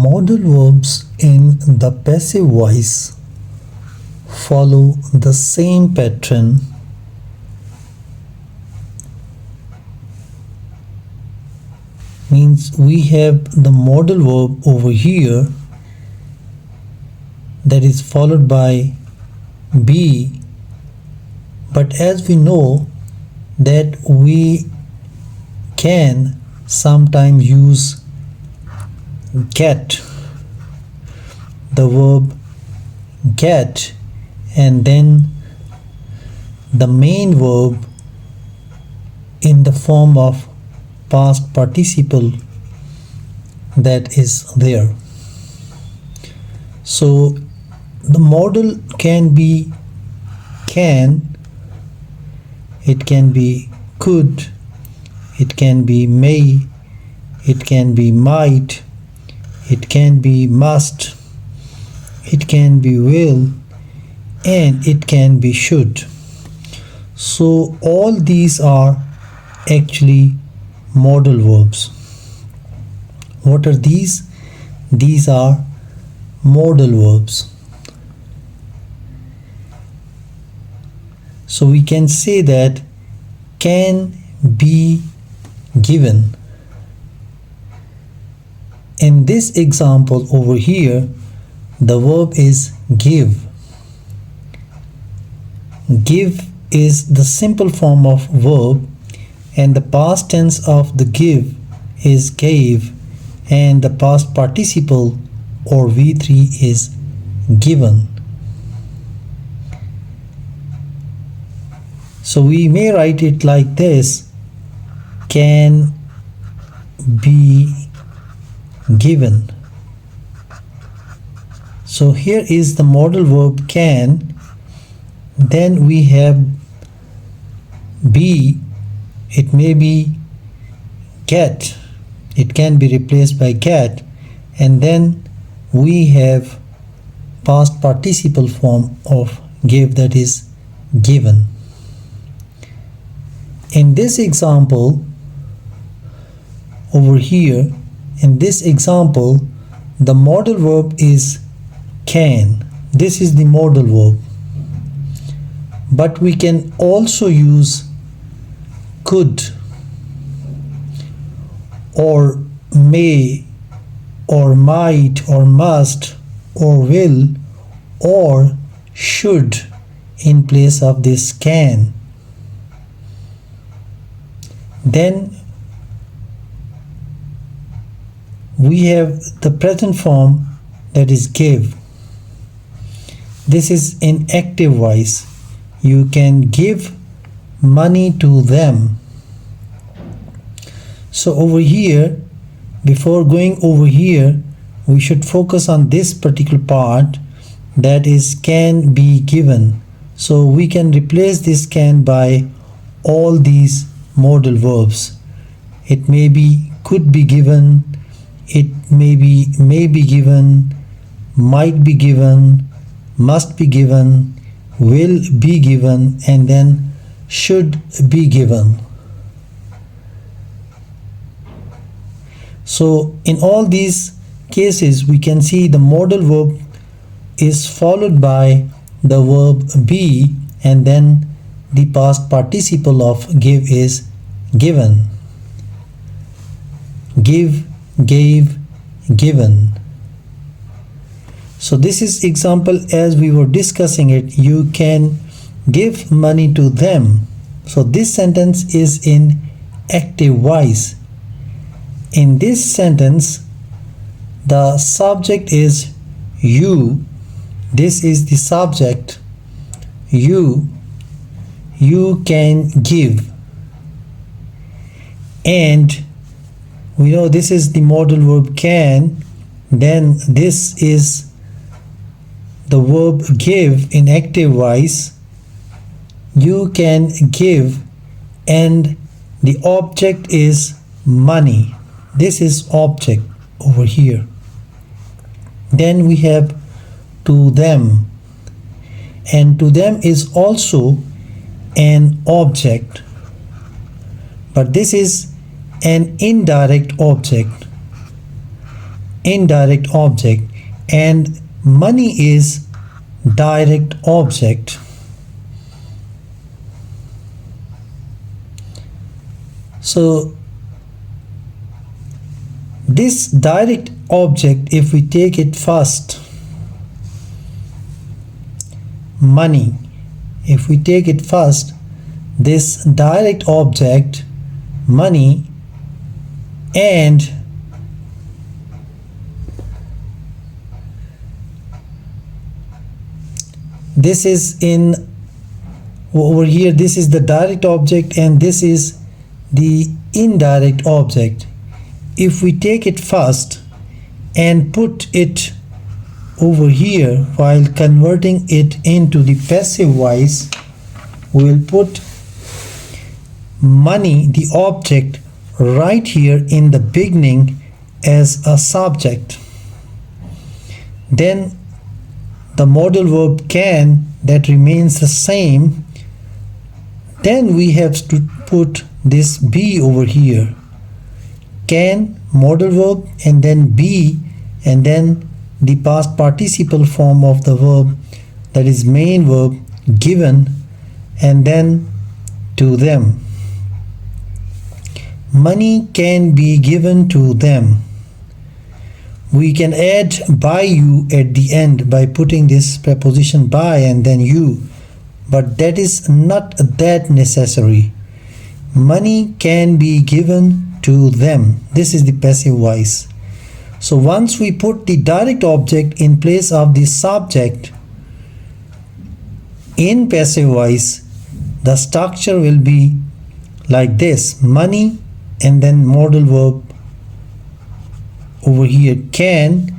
Modal verbs in the passive voice follow the same pattern means we have the modal verb over here that is followed by be, but as we know that we can sometimes use get, the verb get, and then the main verb in the form of past participle that is there. So the modal can be can, it can be could, it can be may, it can be might, it can be must, it can be will, and it can be should. So all these are actually modal verbs. What are these? These are modal verbs. So we can say that can be given. In this example over here, the verb is give. Give is the simple form of verb, and the past tense of the give is gave, and the past participle or V3 is given. So we may write it like this: can be given. So here is the modal verb can, then we have be, it may be get, it can be replaced by get, and then we have past participle form of give, that is given. In this example over here, in this example, the modal verb is can. This is the modal verb. But we can also use could or may or might or must or will or should in place of this can. Then we have the present form, that is give. This is in active voice. You can give money to them. So over here, before going over here, we should focus on this particular part, that is can be given. So we can replace this can by all these modal verbs. It may be could be given, it may be given, might be given, must be given, will be given, and then should be given. So in all these cases, we can see the modal verb is followed by the verb be, and then the past participle of give is given. Give, gave, given. So this is example as we were discussing it. You can give money to them. So this sentence is in active voice. In this sentence, the subject is you. This is the subject. You can give. And we know this is the modal verb can. Then this is the verb give in active voice. You can give, and the object is money. This is object over here. Then we have to them, and to them is also an object, but this is an indirect object. indirect object and money is direct object. So this direct object, if we take it first, money, if we take it first, this direct object money, and this is in over here, this is the direct object and this is the indirect object. If we take it first and put it over here while converting it into the passive voice, we will put money, the object, right here in the beginning as a subject. Then the modal verb can, that remains the same. Then we have to put this be over here. Can, modal verb, and then be, and then the past participle form of the verb, that is main verb, given, and then to them. Money can be given to them. We can add by you at the end by putting this preposition by and then you, but that is not that necessary. Money can be given to them. This is the passive voice. So once we put the direct object in place of the subject in passive voice, the structure will be like this: money and then modal verb over here can,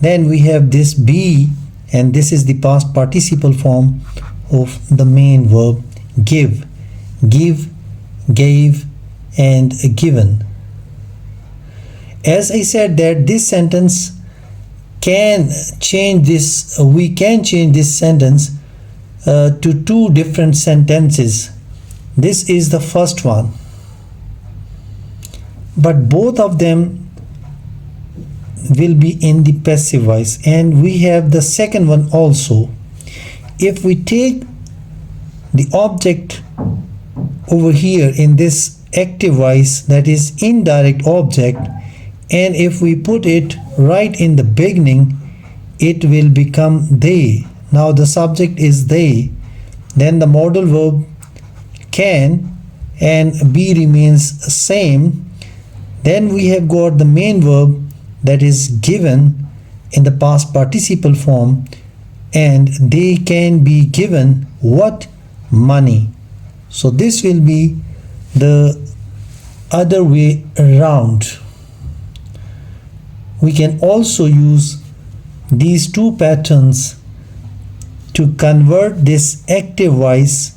then we have this be, and this is the past participle form of the main verb give, give, gave, and given. As I said that this sentence can change this, we can change this sentence to two different sentences. This is the first one, but both of them will be in the passive voice, and we have the second one also. If we take the object over here in this active voice, that is indirect object, and if we put it right in the beginning, it will become they. Now the subject is they, then the modal verb can, and be remains same. Then we have got the main verb, that is given, in the past participle form, and they can be given what? Money. So this will be the other way around. We can also use these two patterns to convert this active voice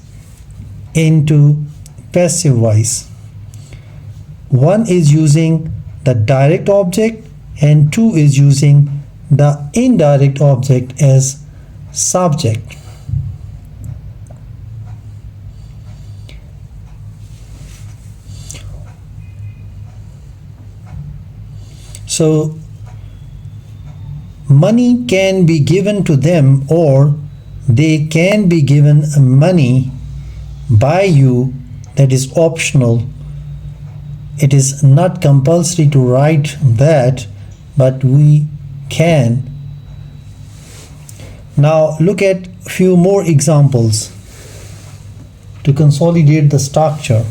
into passive voice. One is using the direct object and two is using the indirect object as subject. So money can be given to them, or they can be given money by you. That is optional. It is not compulsory to write that, but we can. Now look at a few more examples to consolidate the structure.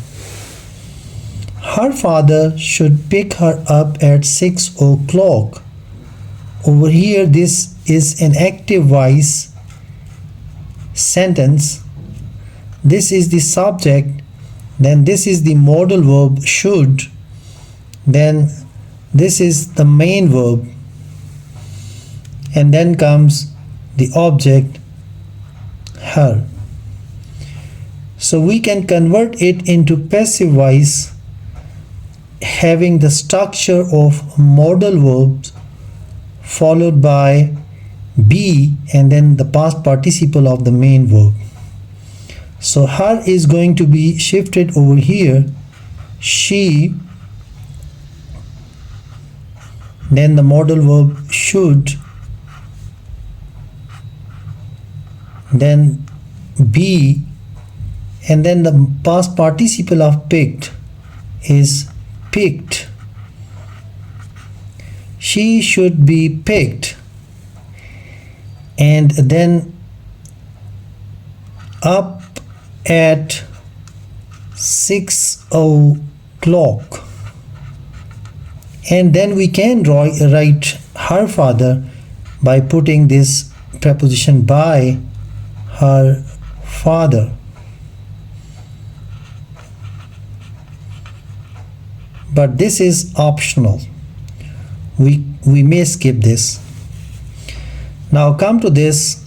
Her father should pick her up at 6 o'clock. Over here, this is an active voice sentence. This is the subject, then this is the modal verb should, then this is the main verb, and then comes the object her. So we can convert it into passive voice having the structure of modal verbs followed by be and then the past participle of the main verb. So her is going to be shifted over here. She then the modal verb should, then be, and then the past participle of picked is picked. She should be picked, and then up at 6 o'clock, and then we can write her father by putting this preposition by, her father. But this is optional. We may skip this. Now come to this.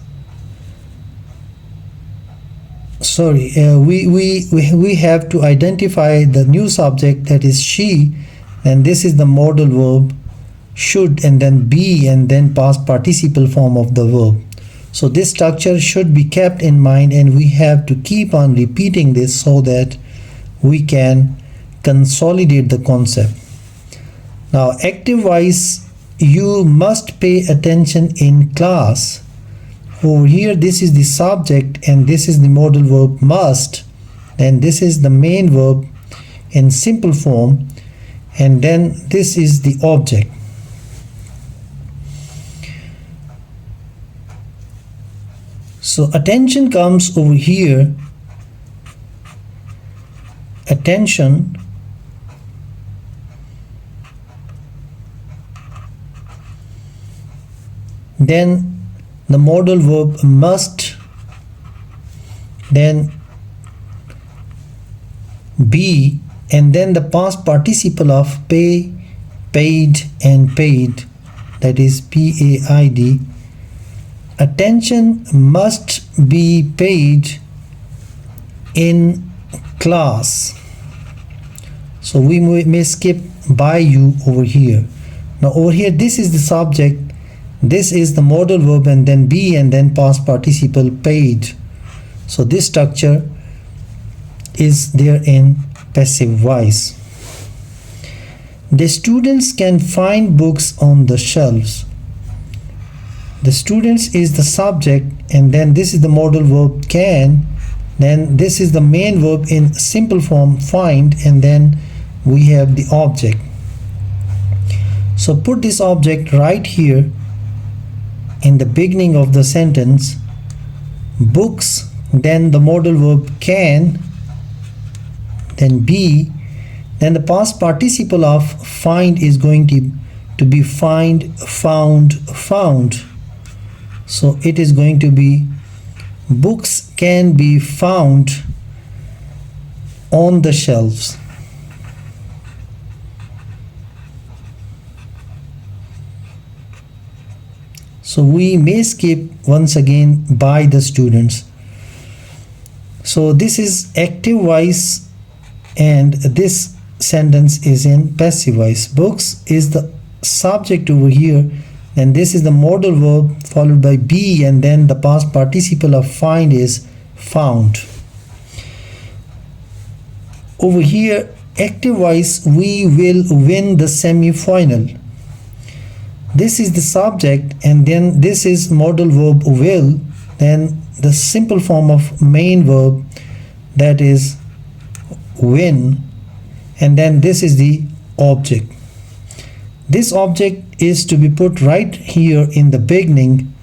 Sorry, we have to identify the new subject, that is she, and this is the modal verb should, and then be, and then past participle form of the verb. So this structure should be kept in mind, and we have to keep on repeating this so that we can consolidate the concept. Now active voice, you must pay attention in class. Over here this is the subject and this is the modal verb must, and this is the main verb in simple form, and then this is the object. So attention comes over here, attention, then the modal verb must, then be, and then the past participle of pay, paid, and paid, that is PAID. Attention must be paid in class. So we may skip by you over here. Now over here this is the subject, this is the modal verb, and then be, and then past participle paid. So this structure is there in passive voice. The students can find books on the shelves. The students is the subject, and then this is the modal verb can, then this is the main verb in simple form find, and then we have the object. So put this object right here in the beginning of the sentence, books, then the modal verb can, then be, then the past participle of find is going to be find, found, found. So it is going to be books can be found on the shelves. So we may skip once again by the students. So this is active voice and this sentence is in passive voice. Books is the subject over here, and this is the modal verb followed by be, and then the past participle of find is found. Over here active voice, we will win the semi-final. This is the subject, and then this is modal verb will, then the simple form of main verb, that is win, and then this is the object. This object is to be put right here in the beginning.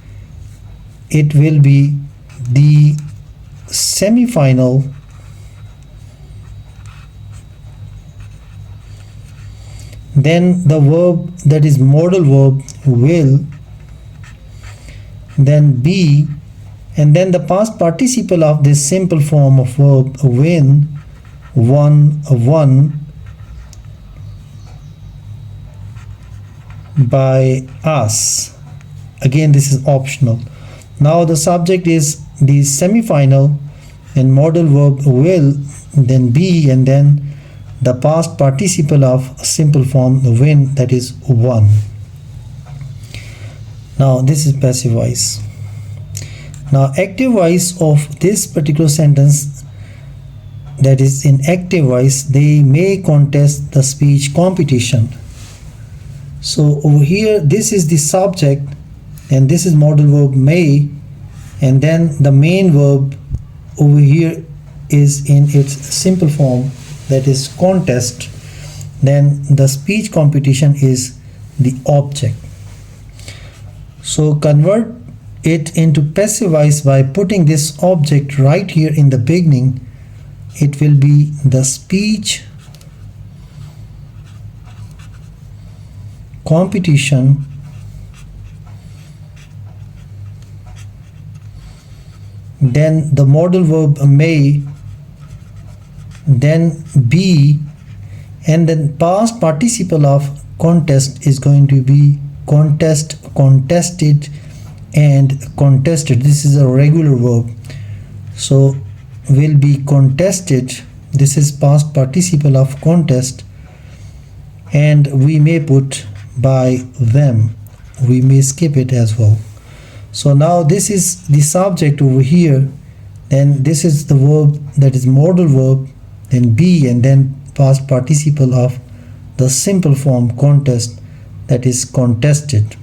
It will be the semi-final, then the verb, that is modal verb will, then be, and then the past participle of this simple form of verb win, won, won, by us. Again this is optional. Now the subject is the semi-final, and modal verb will, then be, and then the past participle of simple form win, that is won. Now this is passive voice. Now active voice of this particular sentence, that is in active voice, they may contest the speech competition. So over here, this is the subject and this is modal verb may, and then the main verb over here is in its simple form, that is contest. Then the speech competition is the object. So convert it into passive voice by putting this object right here in the beginning. It will be the speech competition then the modal verb may, then be, and then past participle of contest is going to be contest, contested, and contested. This is a regular verb, so will be contested. This is past participle of contest, and we may put by them. We may skip it as well. So now this is the subject over here, then this is the verb, that is modal verb, then be, and then past participle of the simple form contest, that is contested.